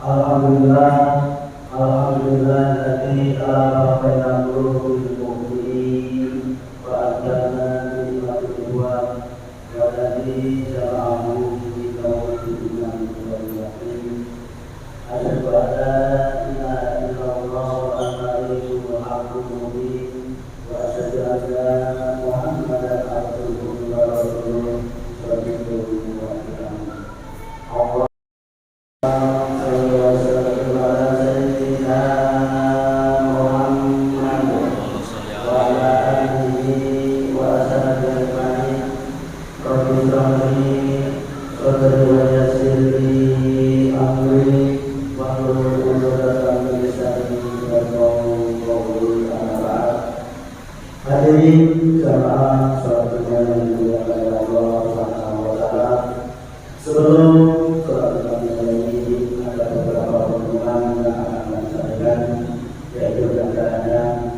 Alhamdulillah, Alhamdulillah alladzi ala baina qulubil mu'minin wa adana bi nikmatil wa alladzi jama'ahu bi tawfiqil iman wal yaqin. Asyhadu an la ilaha illallah wa anna haqqul mubin wa asyhadu anna Muhammadan abduhu wa rasuluh sallallahu alaihi wasallam. Hadirin jamaah salat Jumat yang dimuliakan oleh Allah Subhanahu wa taala. Sebelum salat Jumat ini ada beberapa pengumuman yang akan kami sampaikan, yaitu diantaranya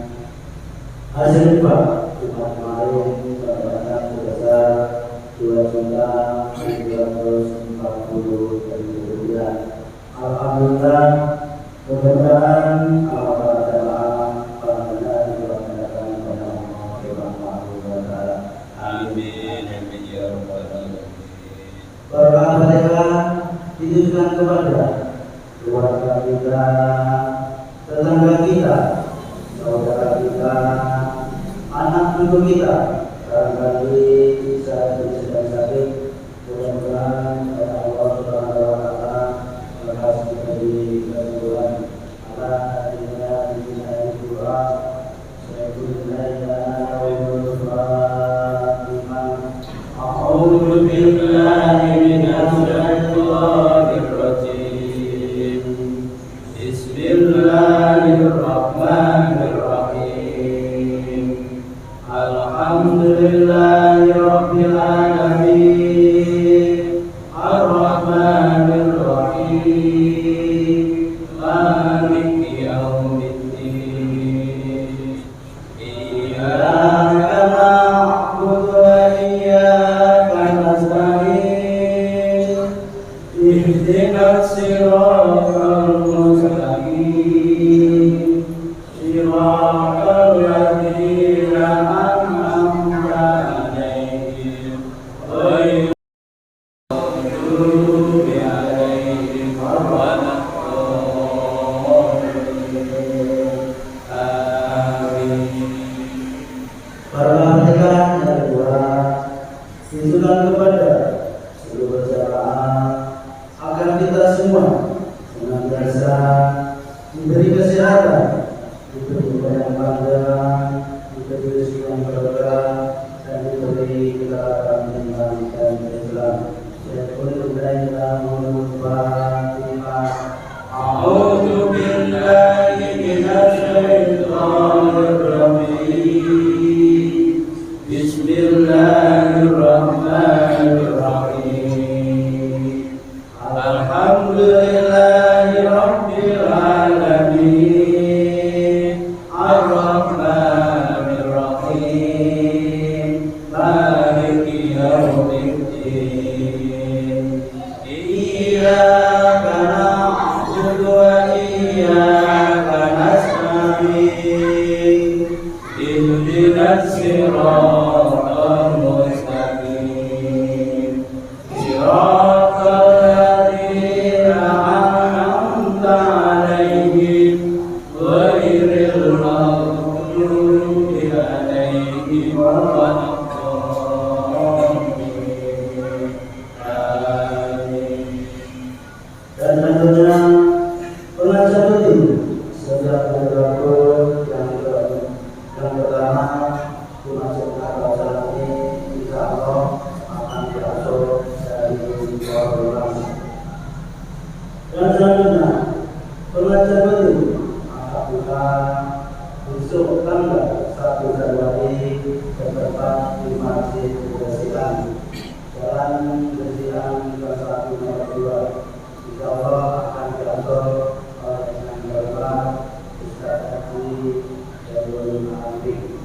hasil riba Jumat kemarin mendapatkan sebesar Rp2.340.000. Alhamdulillah, mudah-mudahan para jamaah Al-Fatihah ditujukan kepada keluarga kita, tetangga kita, saudara kita, anak cucu kita, barangkali bisa sedang sakit. Mudah-mudahan Allah Subhanahu wa taala berhasil menjadi kesembuhan. Ala inna lillahi doa أعوذ بالله من الشيطان الرجيم. بسم الله الرحمن الرحيم. الحمد لله رب العالمين الرحمن الرحيم مالك يوم الدين. إياك نعبد وإياك نستعين. اهدنا الصراط المستقيم صراط الذين أنعمت عليهم غير المغضوب عليهم ولا Perhatikan yang kedua, ditujukan kepada seluruh jamaah agar kita semua senantiasa diberi kesehatan, diberi banyak panjang, diberi rezeki yang berkah, dan diberi ketaatan iman dan Islam. A'udzu billahi minasyaitonir rajim. Bismillahirrahmanirrahim. Alhamdulillahi rabbil alamin. Ar-Rahmanir Rahim. Maliki yaumiddin. Iyyaka na'budu wa iyyaka nasta'in. Ihdinas siratal mustaqim. Siratal ladzina an'amta 'alaihim ghairil maghdubi 'alaihim waladdallin. Amin. Dan tentunya pengajar rutin sejak bergabung yang pertama pengajar acara ini insya Allah akan diasuh dari orang. Dan selanjutnya pengajar rutin akan buka besok tanggal 1 Januari bertempat di Masjid Kebersihan Jalan Kebersihan Kelas 1 Nomor 2. Insya Allah akan diatur oleh yang berperan Ustaz Haji Darul Arifin.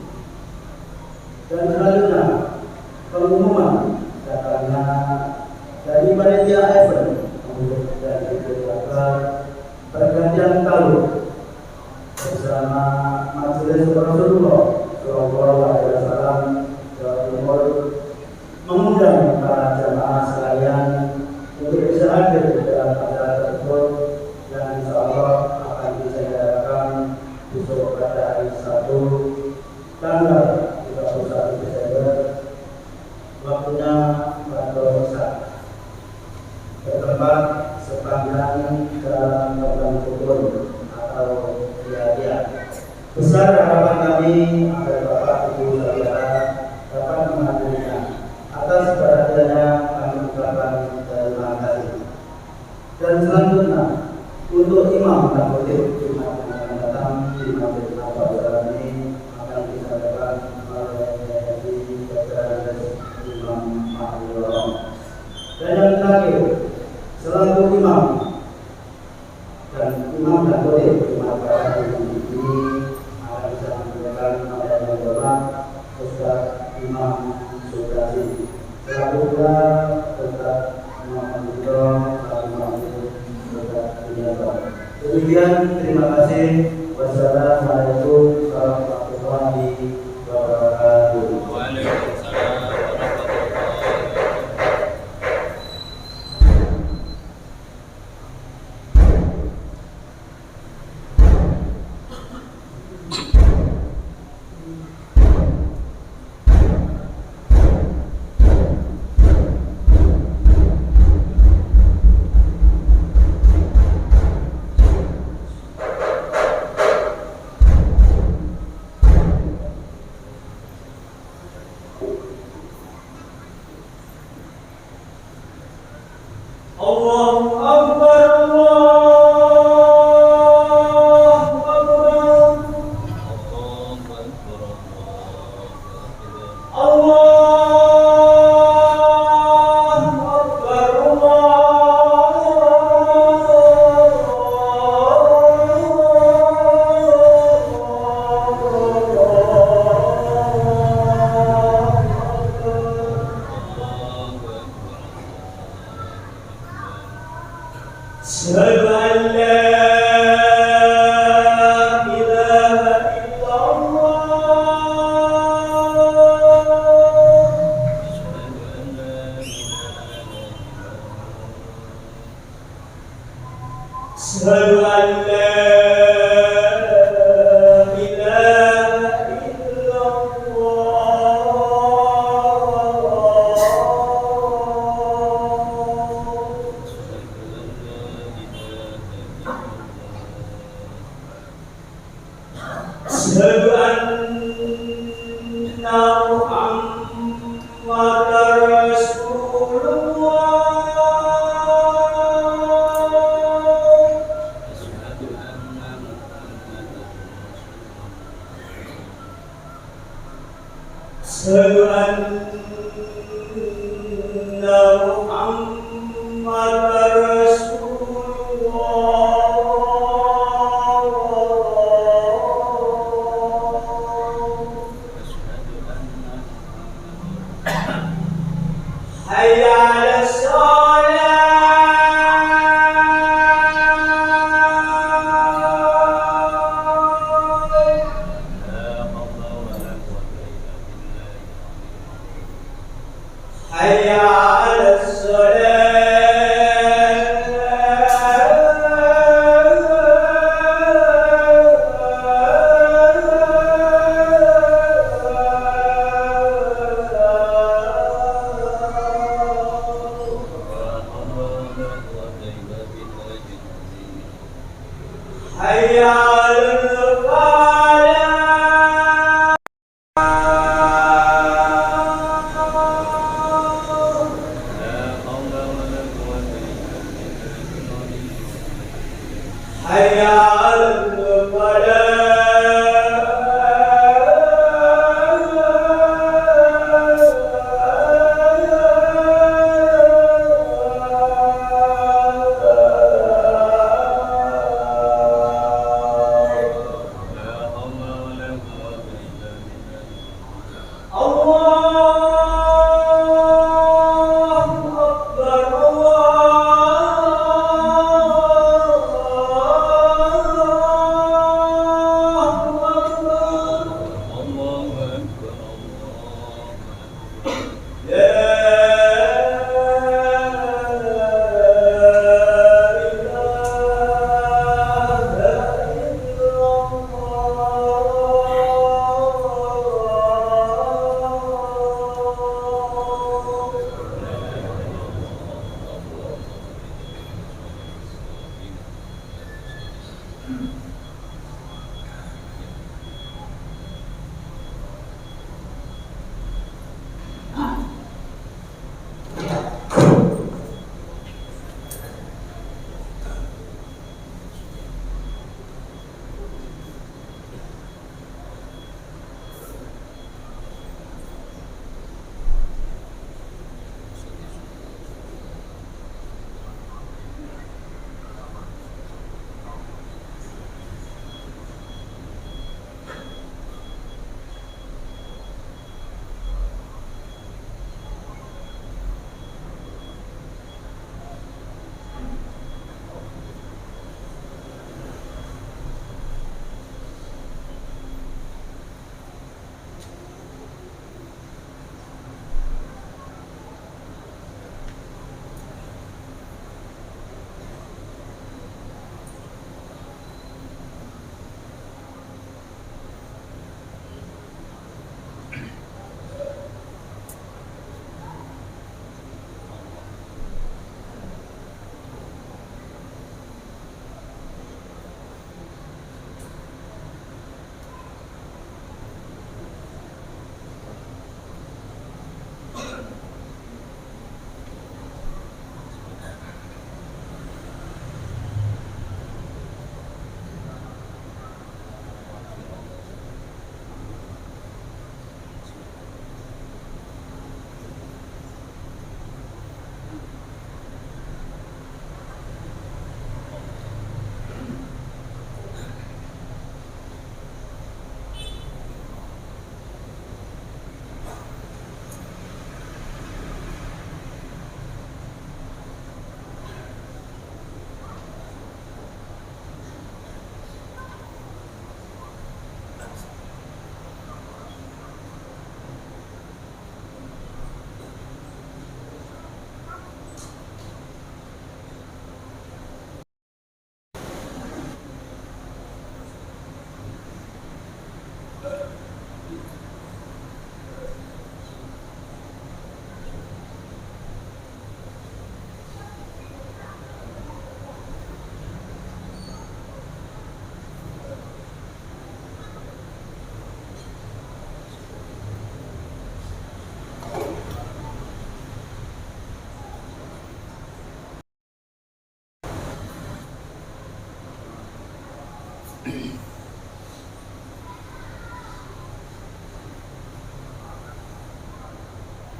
Dan selanjutnya pengumuman datangnya dari panitia event untuk dari Imam Subrasi. Selaku pula tetap Muhammad Bidong, selaku Mahmud tetap Bidong. Demikian, terima kasih. Wassalamualaikum warahmatullahi wabarakatuh. Waalaikumsalam warahmatullahi Allahu Akbar, Allahu Akbar, Allahu Akbar, Asyhadu an la ilaha illallah. Asyhadu an la ilaha illallah. Asyhadu anna Muhammadar Rasulullah. Asyhadu anna Muhammadar Rasulullah. Hayya 'alas shalah. Hayya 'alas Hayya 'alal falah.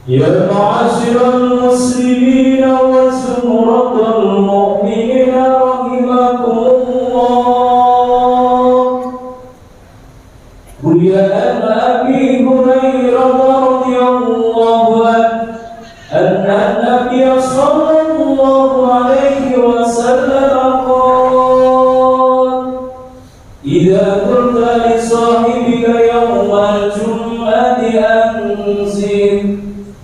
يا معاشر المسلمين وزمرة المؤمنين رحمكم الله. روي عن أبي هريرة رضي الله عنه أن النبي صلى الله عليه وسلم قال: إذا قلت لصاحبك يوم الجمعة أنزل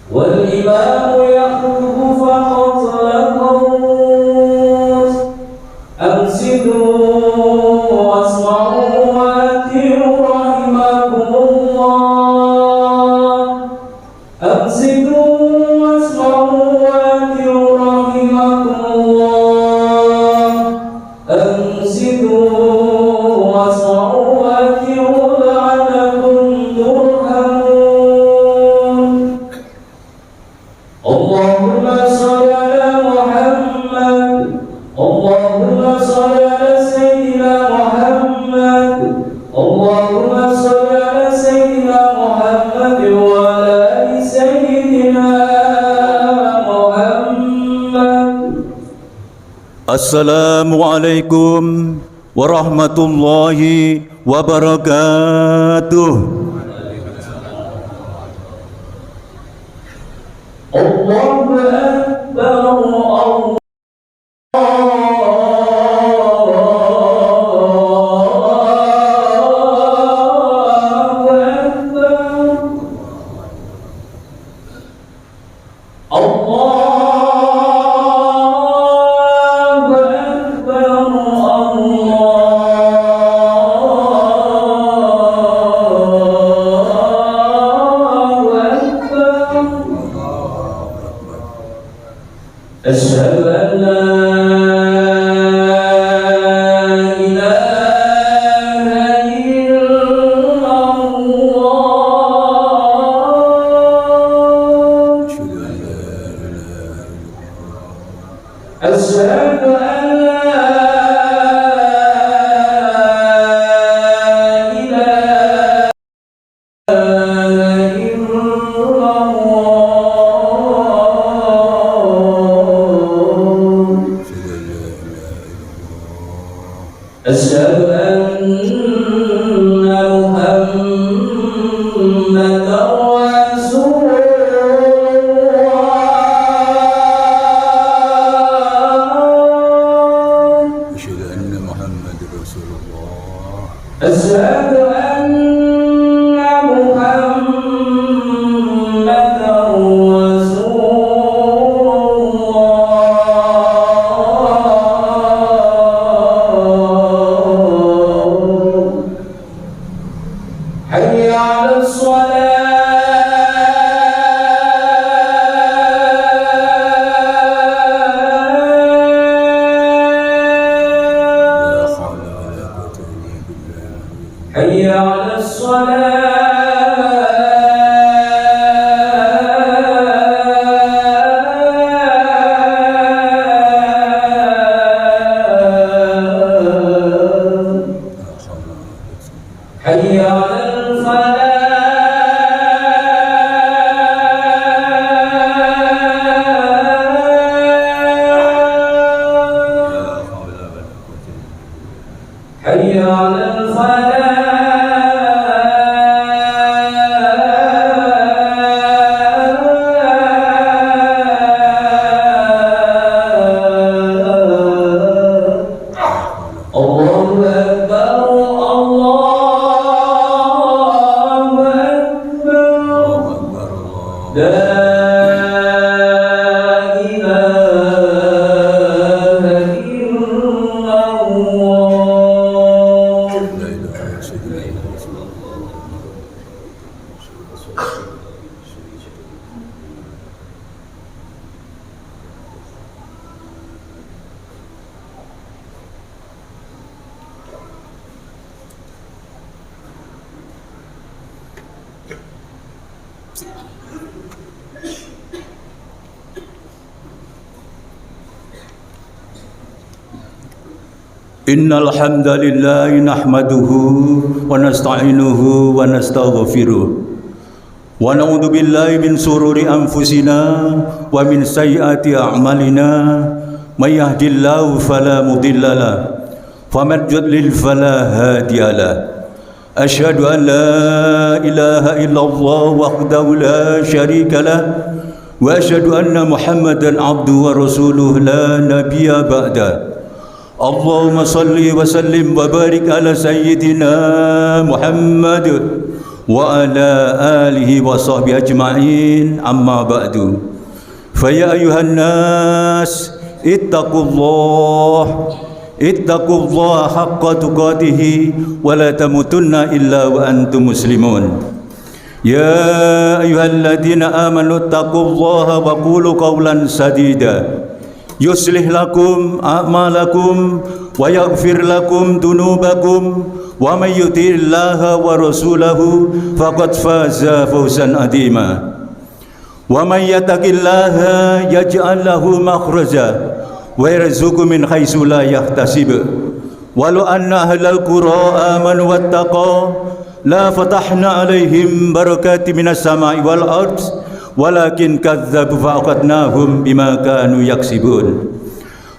والإمام يخطب فقد لغوت أنصتوا واسمعوا وأطيعوا رحمكم الله. أنصتوا واسمعوا وأطيعوا رحمكم الله. أنصتوا واسمعوا وأطيعوا لعلكم ترحمون. اللهم صل على محمد. اللهم صل على سيدنا محمد. اللهم صل على سيدنا محمد وعلى آل سيدنا محمد. Assalamualaikum warahmatullahi wabarakatuh. Allahu Akbar. أشهد أن لا إله إلا الله. أشهد أن لا إله إلا الله. أشهد أن محمدا رسول الله. أشهد أن محمد رسول الله. أشهد أن محمدا رسول الله. حي على لا الصلاة. حول ولا قوة إلا بالله. حي على الصلاة. حي على الفلاح. حي على الفلاح. الله أكبر. الله أكبر. لا إله إلا الله. Innal hamdalillah nahmaduhu wa nasta'inuhu wa nastaghfiruh ونعوذ بالله من شرور أنفسنا ومن سيئات أعمالنا من يهد الله فلا مضل له ومن يضلل فلا هادي له أشهد أن لا إله إلا الله وحده لا شريك له وأشهد أن محمدا عبده ورسوله لا نبي بعده اللهم صل وسلم وبارك على سيدنا محمد وعلى آله وصحبه أجمعين أما بعد فيا أيها الناس اتقوا الله حق تقاته ولا تموتن إلا وأنتم مسلمون يا أيها الذين آمنوا اتقوا الله وقولوا قولا سديدا يصلح لكم أعمالكم ويغفر لكم ذنوبكم ومن يطع الله ورسوله فقد فاز فوزا عظيما ومن يتق الله يجعل له مخرجا ويرزقه من حيث لا يحتسب ولو أن أهل القرى آمنوا واتقوا لا فتحنا عليهم بركات من السماء والأرض ولكن كذبوا فأخذناهم بما كانوا يكسبون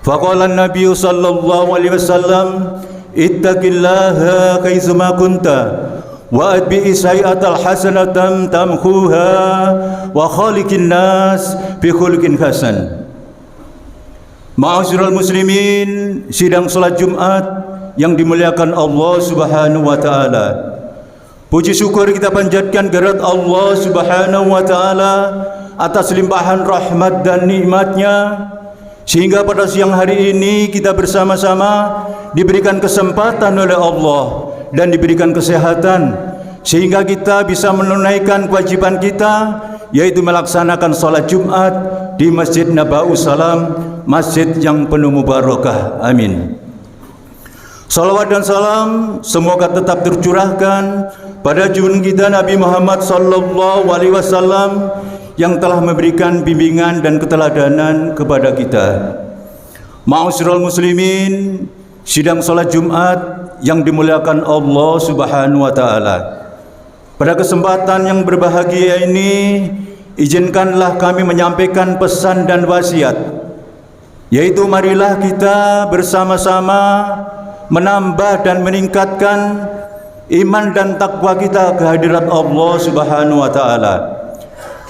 فقال النبي صلى الله عليه وسلم اتق الله حيثما كنت وأتبع السيئة الحسنة تمحوها وخالق الناس بخلق حسن. Ma'asyiral muslimin, sidang salat Jumat yang dimuliakan Allah Subhanahu wa taala. Puji syukur kita panjatkan kehadirat Allah Subhanahu wa taala atas limpahan rahmat dan nikmatnya sehingga pada siang hari ini kita bersama-sama diberikan kesempatan oleh Allah dan diberikan kesehatan sehingga kita bisa menunaikan kewajiban kita, yaitu melaksanakan salat Jumat di Masjid Nabaus Salam, masjid yang penuh mubarakah. Amin. Salawat dan salam semoga tetap tercurahkan pada junjungan kita Nabi Muhammad sallallahu alaihi wasallam yang telah memberikan bimbingan dan keteladanan kepada kita. Ma'asyiral muslimin, sidang salat Jumat yang dimuliakan Allah Subhanahu wa taala. Pada kesempatan yang berbahagia ini, izinkanlah kami menyampaikan pesan dan wasiat, yaitu marilah kita bersama-sama menambah dan meningkatkan iman dan takwa kita kehadirat Allah Subhanahu wa taala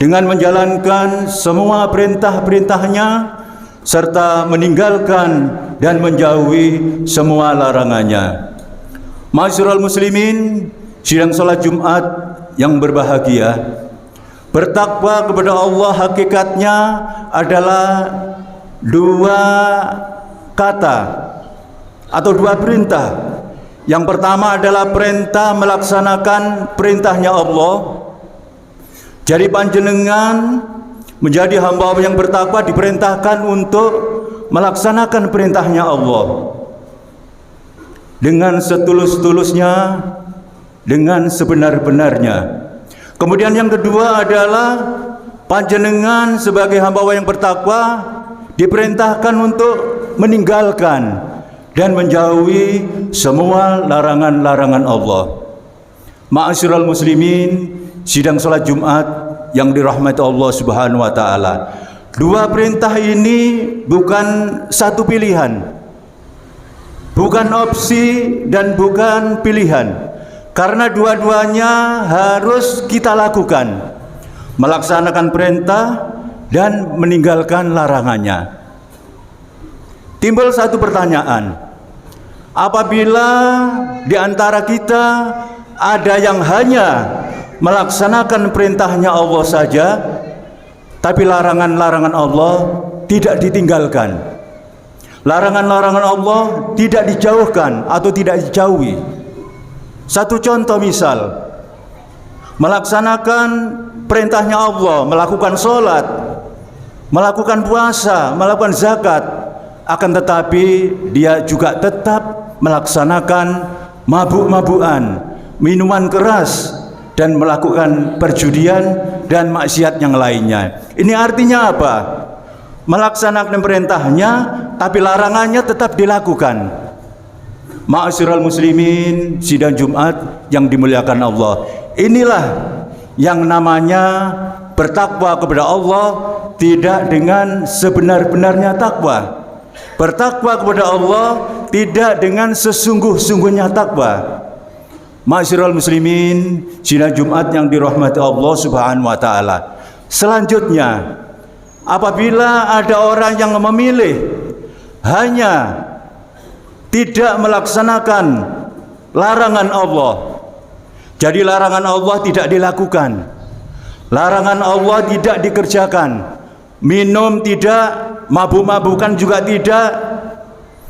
dengan menjalankan semua perintah-perintahnya serta meninggalkan dan menjauhi semua larangannya. Ma'asyiral muslimin, sidang salat Jumat yang berbahagia, bertakwa kepada Allah hakikatnya adalah dua kata atau dua perintah. Yang pertama adalah perintah melaksanakan perintahnya Allah. Jadi panjenengan menjadi hamba yang bertakwa diperintahkan untuk melaksanakan perintahnya Allah dengan setulus-tulusnya, dengan sebenar-benarnya. Kemudian yang kedua adalah panjenengan sebagai hamba yang bertakwa diperintahkan untuk meninggalkan dan menjauhi semua larangan-larangan Allah. Ma'asyiral muslimin, sidang salat Jumat yang dirahmati Allah Subhanahu wa taala. Dua perintah ini bukan satu pilihan, bukan opsi dan bukan pilihan, karena dua-duanya harus kita lakukan, melaksanakan perintah dan meninggalkan larangannya. Timbul satu pertanyaan, apabila di antara kita ada yang hanya melaksanakan perintahnya Allah saja, tapi larangan-larangan Allah tidak ditinggalkan, larangan-larangan Allah tidak dijauhkan atau tidak dijauhi. Satu contoh misal, melaksanakan perintahnya Allah, melakukan sholat, melakukan puasa, melakukan zakat, akan tetapi dia juga tetap melaksanakan mabuk-mabukan, minuman keras, dan melakukan perjudian dan maksiat yang lainnya. Ini artinya apa? Melaksanakan perintahnya tapi larangannya tetap dilakukan. Ma'asyiral muslimin, sidang Jumat yang dimuliakan Allah, inilah yang namanya bertakwa kepada Allah tidak dengan sebenar-benarnya takwa. Bertakwa kepada Allah tidak dengan sesungguh-sungguhnya takwa. Ma'asyiral muslimin, sidang Jumat yang dirahmati Allah Subhanahu wa taala. Selanjutnya, apabila ada orang yang memilih hanya tidak melaksanakan larangan Allah, jadi larangan Allah tidak dilakukan, larangan Allah tidak dikerjakan, minum tidak, mabuk-mabukan juga tidak,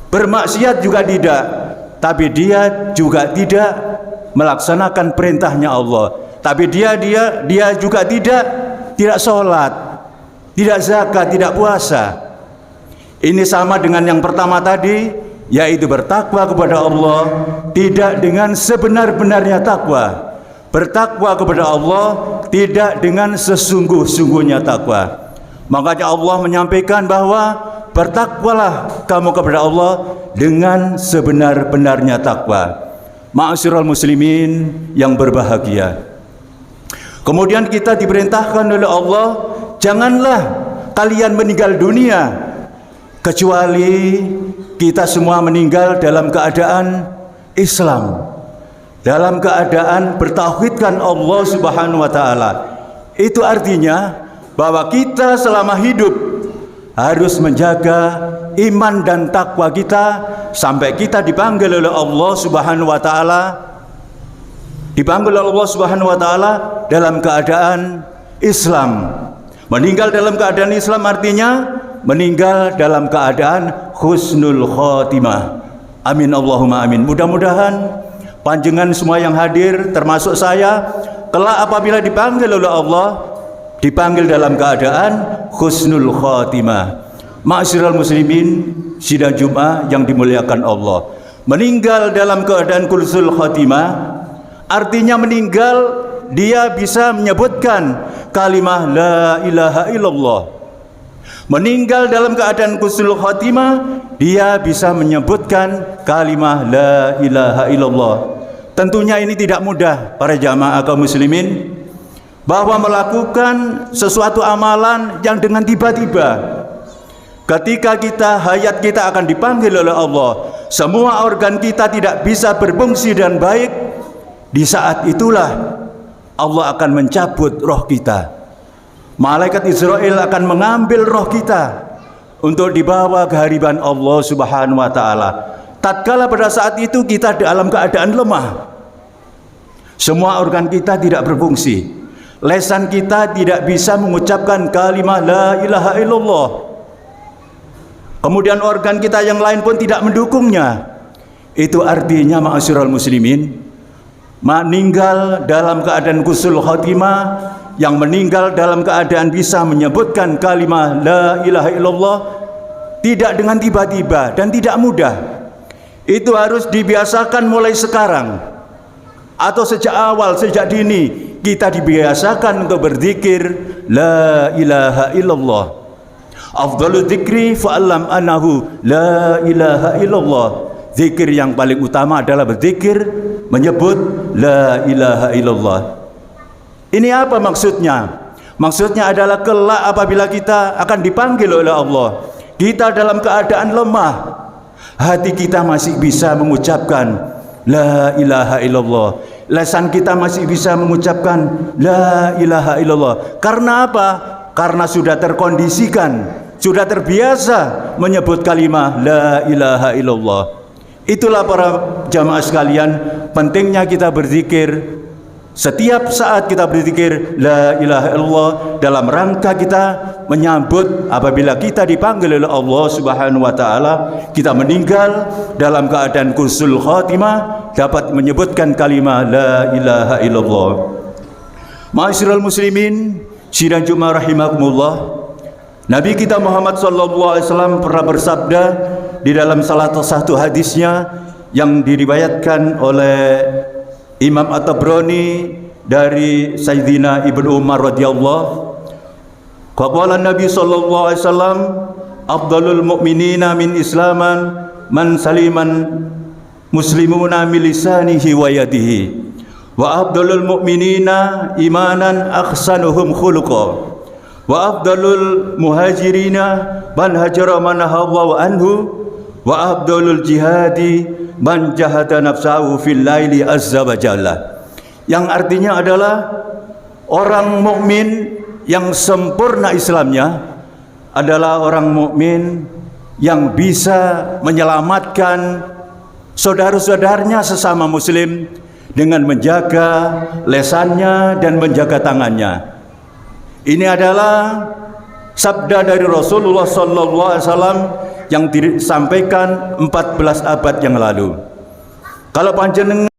bermaksiat juga tidak, tapi dia juga tidak melaksanakan perintahnya Allah, tapi dia juga tidak sholat, tidak zakat, tidak puasa. Ini sama dengan yang pertama tadi, yaitu bertakwa kepada Allah tidak dengan sebenar-benarnya takwa. Bertakwa kepada Allah tidak dengan sesungguh-sungguhnya takwa. Makanya Allah menyampaikan bahwa bertakwalah kamu kepada Allah dengan sebenar-benarnya takwa. Ma'asyiral muslimin yang berbahagia. Kemudian kita diperintahkan oleh Allah, janganlah kalian meninggal dunia kecuali kita semua meninggal dalam keadaan Islam, dalam keadaan bertauhidkan Allah Subhanahu wa taala. Itu artinya bahwa kita selama hidup harus menjaga iman dan takwa kita sampai kita dipanggil oleh Allah Subhanahu wa taala, dipanggil oleh Allah Subhanahu wa taala dalam keadaan Islam. Meninggal dalam keadaan Islam artinya meninggal dalam keadaan husnul khotimah. Amin Allahumma amin. Mudah-mudahan panjenengan semua yang hadir termasuk saya kelak apabila dipanggil oleh Allah dipanggil dalam keadaan husnul khotimah. Ma'asyiral muslimin sidang Jumat yang dimuliakan Allah, meninggal dalam keadaan husnul khotimah artinya meninggal dia bisa menyebutkan kalimah la ilaha illallah. Meninggal dalam keadaan husnul khotimah dia bisa menyebutkan kalimah la ilaha illallah. Tentunya ini tidak mudah para jamaah kaum muslimin, bahwa melakukan sesuatu amalan yang dengan tiba-tiba ketika hayat kita akan dipanggil oleh Allah, semua organ kita tidak bisa berfungsi dan baik. Di saat itulah Allah akan mencabut roh kita. Malaikat Israel akan mengambil roh kita untuk dibawa ke hadirat Allah Subhanahu wa taala. Tatkala pada saat itu kita dalam keadaan lemah, semua organ kita tidak berfungsi, lisan kita tidak bisa mengucapkan kalimat la ilaha illallah, kemudian organ kita yang lain pun tidak mendukungnya. Itu artinya ma'asyiral muslimin, meninggal dalam keadaan husnul khotimah, yang meninggal dalam keadaan bisa menyebutkan kalimat la ilaha illallah tidak dengan tiba-tiba dan tidak mudah. Itu harus dibiasakan mulai sekarang atau sejak awal, sejak dini kita dibiasakan untuk berzikir la ilaha illallah. Afdhalul dzikri fa'lam annahu la ilaha illallah. Zikir yang paling utama adalah berzikir menyebut la ilaha illallah. Ini apa maksudnya? Maksudnya adalah kelak apabila kita akan dipanggil oleh Allah, kita dalam keadaan lemah, hati kita masih bisa mengucapkan la ilaha illallah, lisan kita masih bisa mengucapkan la ilaha illallah. Karena apa? Karena sudah terkondisikan, sudah terbiasa menyebut kalimat la ilaha illallah. Itulah para jamaah sekalian, pentingnya kita berzikir. Setiap saat kita berzikir la ilaha illallah dalam rangka kita menyambut apabila kita dipanggil oleh Allah Subhanahu wa taala, kita meninggal dalam keadaan husnul khotimah, dapat menyebutkan kalimat la ilaha illallah. Ma'asyiral muslimin sidang Jumat rahimakumullah, Nabi kita Muhammad sallallahu alaihi wasallam pernah bersabda di dalam salah satu hadisnya yang diriwayatkan oleh Imam At-Tabrani dari Sayyidina Ibnu Umar radhiyallahu, qala Nabi sallallahu alaihi wasallam, afdalul mu'minina min islaman man saliman muslimuna min lisanihi wa yadihi wa afdalul mu'minina imanan ahsanuhum khuluqa wa afdalul muhajirina man hajara man hawa anhu wa afdalul jihadi man jahada nafsahu fil laili azza wa jalla. Yang artinya adalah orang mukmin yang sempurna Islamnya adalah orang mukmin yang bisa menyelamatkan saudara-saudaranya sesama muslim dengan menjaga lesannya dan menjaga tangannya. Ini adalah sabda dari Rasulullah SAW yang disampaikan 14 abad yang lalu. Kalau panjenengan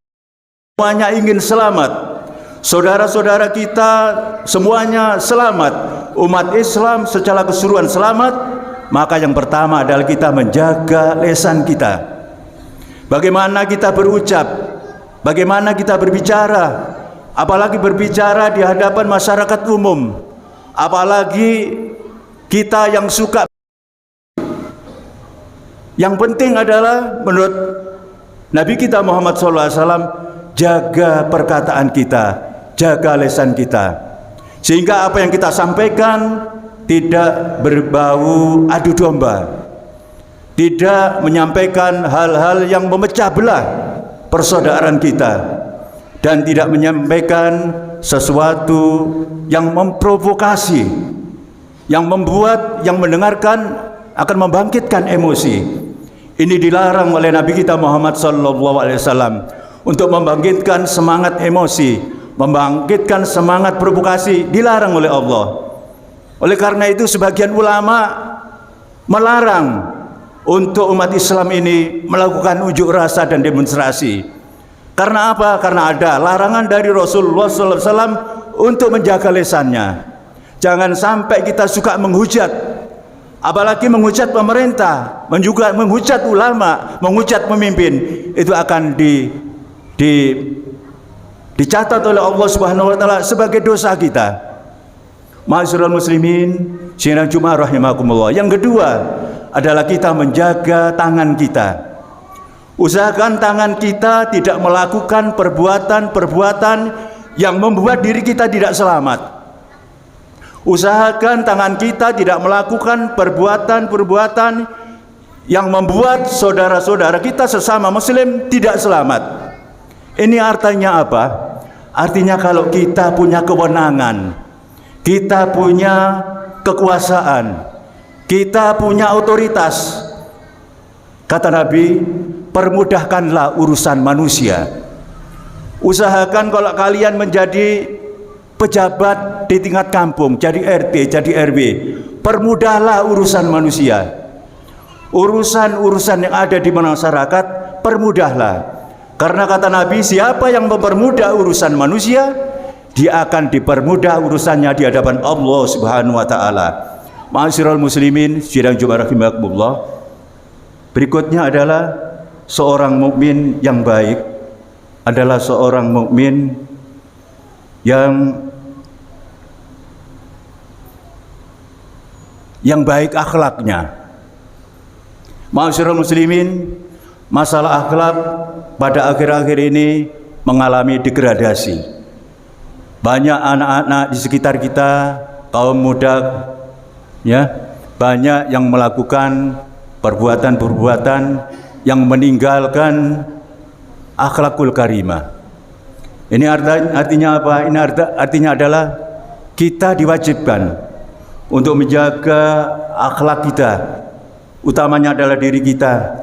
semuanya ingin selamat, saudara-saudara kita semuanya selamat, umat Islam secara keseluruhan selamat, maka yang pertama adalah kita menjaga lisan kita. Bagaimana kita berucap, bagaimana kita berbicara, apalagi berbicara di hadapan masyarakat umum, apalagi kita yang suka. Yang penting adalah menurut Nabi kita Muhammad SAW, jaga perkataan kita, jaga lisan kita, sehingga apa yang kita sampaikan tidak berbau adu domba, tidak menyampaikan hal-hal yang memecah belah persaudaraan kita, dan tidak menyampaikan sesuatu yang memprovokasi, yang membuat yang mendengarkan akan membangkitkan emosi. Ini dilarang oleh Nabi kita Muhammad SAW untuk membangkitkan semangat emosi, membangkitkan semangat provokasi, dilarang oleh Allah. Oleh karena itu sebagian ulama melarang untuk umat Islam ini melakukan unjuk rasa dan demonstrasi. Karena apa? Karena ada larangan dari Rasulullah SAW untuk menjaga lisannya. Jangan sampai kita suka menghujat, apalagi menghujat pemerintah, juga menghujat ulama, menghujat pemimpin. Itu akan dicatat oleh Allah Subhanahu wa taala sebagai dosa kita. Ma'asyiral muslimin, sidang Jumat rahimakumullah. Yang kedua adalah kita menjaga tangan kita. Usahakan tangan kita tidak melakukan perbuatan-perbuatan yang membuat diri kita tidak selamat. Usahakan tangan kita tidak melakukan perbuatan-perbuatan yang membuat saudara-saudara kita sesama muslim tidak selamat. Ini artinya apa? Artinya kalau kita punya kewenangan, kita punya kekuasaan, kita punya otoritas, kata Nabi, permudahkanlah urusan manusia. Usahakan kalau kalian menjadi pejabat di tingkat kampung, jadi RT, jadi RW, permudahlah urusan manusia. Urusan-urusan yang ada di masyarakat, permudahlah. Karena kata Nabi, siapa yang mempermudah urusan manusia, dia akan dipermudah urusannya di hadapan Allah Subhanahu wa taala. Ma'asyiral muslimin, sidang Jumat rahimakumullah. Berikutnya adalah seorang mukmin yang baik adalah seorang mukmin yang baik akhlaknya. Ma'asyiral muslimin, masalah akhlak pada akhir-akhir ini mengalami degradasi. Banyak anak-anak di sekitar kita, kaum muda, ya, banyak yang melakukan perbuatan-perbuatan yang meninggalkan akhlakul karimah. Ini artinya apa? Ini artinya adalah kita diwajibkan untuk menjaga akhlak kita, utamanya adalah diri kita,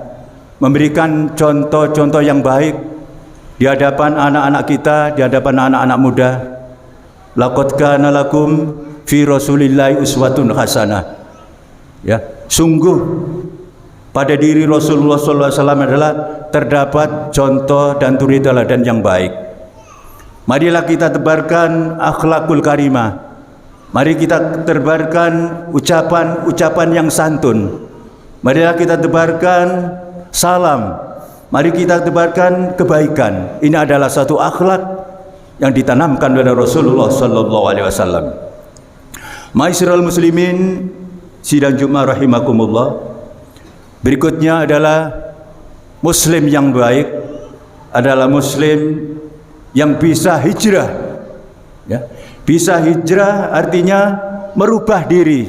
memberikan contoh-contoh yang baik di hadapan anak-anak kita, di hadapan anak-anak muda. Laqad kana lakum fi Rasulillahi uswatun hasanah. Ya, sungguh pada diri Rasulullah SAW adalah terdapat contoh dan turi teladan yang baik. Marilah kita tebarkan akhlakul karimah. Mari kita tebarkan ucapan-ucapan yang santun. Marilah kita tebarkan salam. Mari kita tebarkan kebaikan. Ini adalah satu akhlak yang ditanamkan oleh Rasulullah sallallahu alaihi wasallam. Ma'asyiral muslimin, sidang Jumat rahimakumullah. Berikutnya adalah muslim yang baik adalah muslim yang bisa hijrah. Ya. Bisa hijrah artinya merubah diri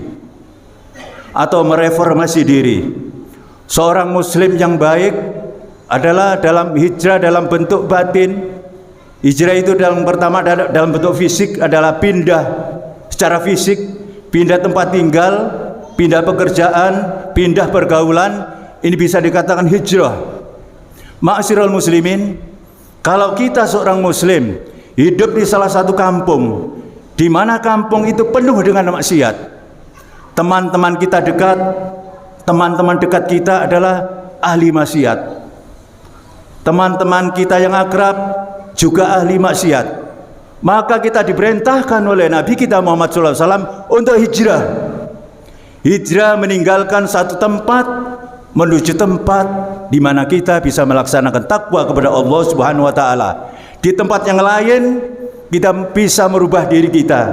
atau mereformasi diri. Seorang muslim yang baik adalah dalam hijrah dalam bentuk batin. Hijrah itu pertama dalam bentuk fisik adalah pindah secara fisik, pindah tempat tinggal, pindah pekerjaan, pindah pergaulan. Ini bisa dikatakan hijrah. Ma'asyiral muslimin, kalau kita seorang muslim hidup di salah satu kampung, di mana kampung itu penuh dengan maksiat, teman-teman kita dekat, teman-teman dekat kita adalah ahli maksiat, teman-teman kita yang akrab juga ahli maksiat, maka kita diperintahkan oleh Nabi kita Muhammad SAW untuk hijrah. Hijrah meninggalkan satu tempat menuju tempat di mana kita bisa melaksanakan takwa kepada Allah Subhanahu wa taala. Di tempat yang lain kita bisa merubah diri kita.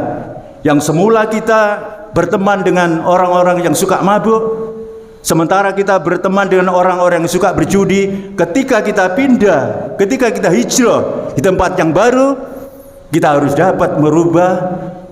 Yang semula kita berteman dengan orang-orang yang suka mabuk, sementara kita berteman dengan orang-orang yang suka berjudi. Ketika kita pindah, ketika kita hijrah di tempat yang baru, kita harus dapat merubah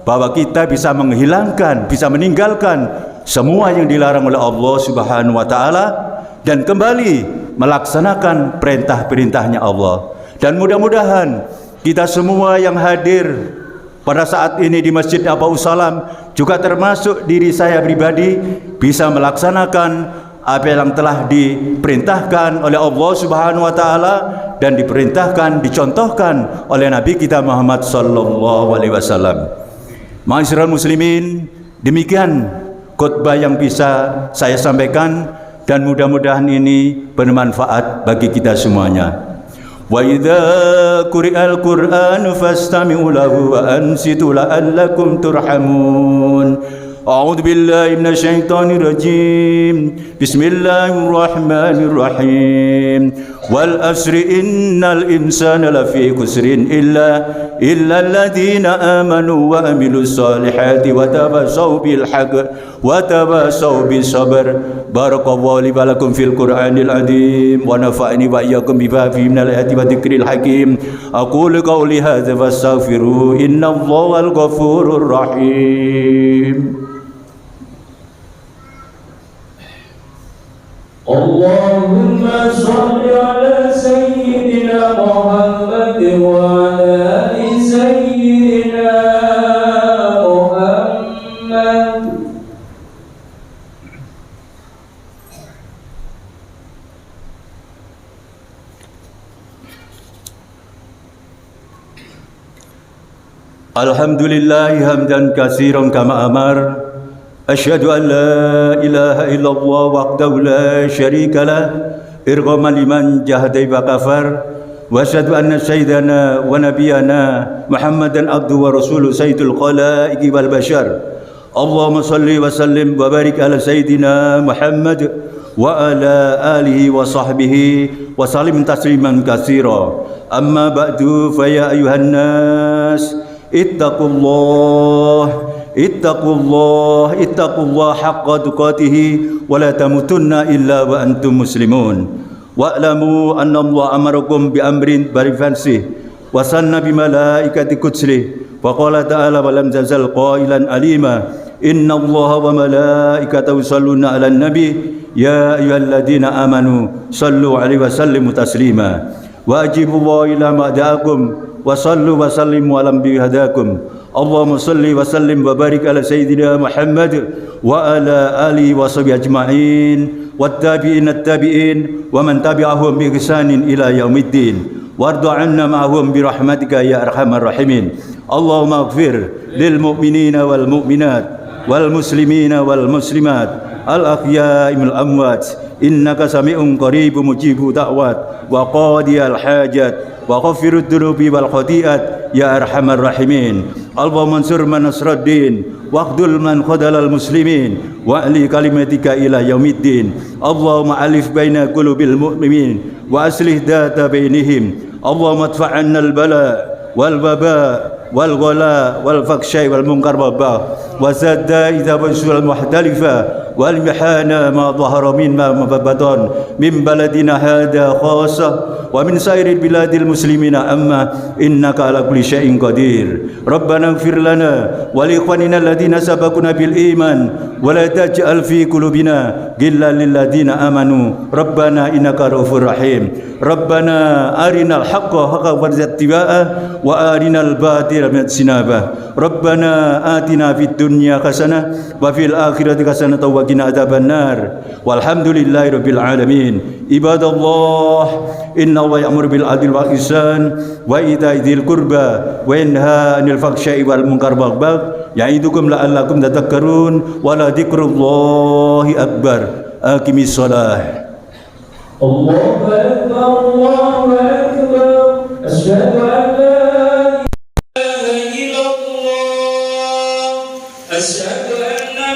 bahwa kita bisa menghilangkan, bisa meninggalkan semua yang dilarang oleh Allah Subhanahu wa taala dan kembali melaksanakan perintah-perintahnya Allah. Dan mudah-mudahan kita semua yang hadir pada saat ini di Masjid Aba'us Salam, juga termasuk diri saya pribadi, bisa melaksanakan apa yang telah diperintahkan oleh Allah Subhanahu wa taala dan diperintahkan, dicontohkan oleh Nabi kita Muhammad sallallahu alaihi wasallam. Ma'asyiral muslimin, demikian khutbah yang bisa saya sampaikan dan mudah-mudahan ini bermanfaat bagi kita semuanya. Wa idza quri'al Qur'anu fastami'u lahu wa ansitu la'allakum turhamun. A'udzu billahi minasy syaithanir rajim. Bismillahirrahmanirrahim. Wal asri innal insana lafi khusrin illa alladziina aamanu wa amilus solihati wa tawasaw bil haqq wa tawasaw bis sabr. Barakallahu li wa lakum fil Qur'anil azim wa nafa'ani wa iyyakum bima fihi minal ayati wa dzikril hakim. Aqulu qawli hadza wastaghfiru innallaha al-ghafurur rahim. Allahumma shalli ala sayyidina Muhammad wa ala ali sayyidina Muhammad. Alhamdulillahi hamdan katsiran kama amar. Asyhadu an la ilaha illallah wahdahu la syarika lah irghaman liman jahada wa kafar wa asyhadu anna sayyidana wa nabiyyana Muhammadan abduhu wa rasuluhu sayyidul khalaiqi wal bashar. Allahumma salli wa sallim wa barik ala sayyidina Muhammad wa ala alihi wa sahbihi wa sallim tasliman katsira. Amma ba'du fa ya ayuhan nas ittaqullah haqqa tuqatih wa la tamutunna illa wa antum muslimun. Wa'lamu anna Allah amarakum bi amrin barifansih wa sanna bi malaikati qudslih wa qala ta'ala wa lam tazal qailan alima inna Allah wa malaikatahu yusalluna 'alan nabi ya ayyuhalladzina amanu sallu 'alaihi wa sallimu taslima wa ajibu ila ma da'akum wa sallu wa sallimu 'ala nabi hadakum. Allahumma salli wa sallim wa barik ala sayyidina Muhammad wa ala alihi wa sahbihi ajma'in wat tabi'in at-tabi'in wa man tabi'ahum bi ihsanin ila yaumiddin warda 'anna ma'hum bi rahmatika ya arhamar rahimin. Allahumma ighfir lil mu'minina wal mu'minat wal muslimina wal muslimat al ahya'i wal amwat innaka sami'un qaribun mujibud da'wat wa qadiyal hajat wa ghafirud dunubi wal khati'at ya arhamar rahimin. Allahumma ansur man nasraddin waqdul man khadalal muslimin wa ali kalimatika ila yaumiddin. Allahumma alif baina qulubil mu'minin wa aslih data bainihim. Allahumma adfa'anna al bala wal waba wal ghala wal fakshay wal munkar wal bagh وزاد إذا بشر المحتلفة والمحانة ما ظهر منها ما بطن من بلدنا هذا خاصة ومن سائر البلاد المسلمين أما إنك على كل شيء قدير ربنا اغفر لنا ولإخواننا الذين سبقونا بالإيمان ولا تجعل في قلوبنا غلا للذين آمنوا ربنا إنك رؤوف رحيم ربنا أرنا الحق حقا وارزقنا اتباعه وأرنا الباطل واجتنابه ربنا آتنا في الدنيا حسنة وفي الآخرة حسنة وقنا عذاب النار والحمد لله رب العالمين عباد الله إن الله يأمر بالعدل والإحسان وإيتاء ذي القربى وينهى عن الفحشاء والمنكر والبغي يعظكم لعلكم تذكرون ولذكر الله أكبر أقم الصلاة الله أكبر الله أكبر أشهد أن لا إله إلا الله أشهد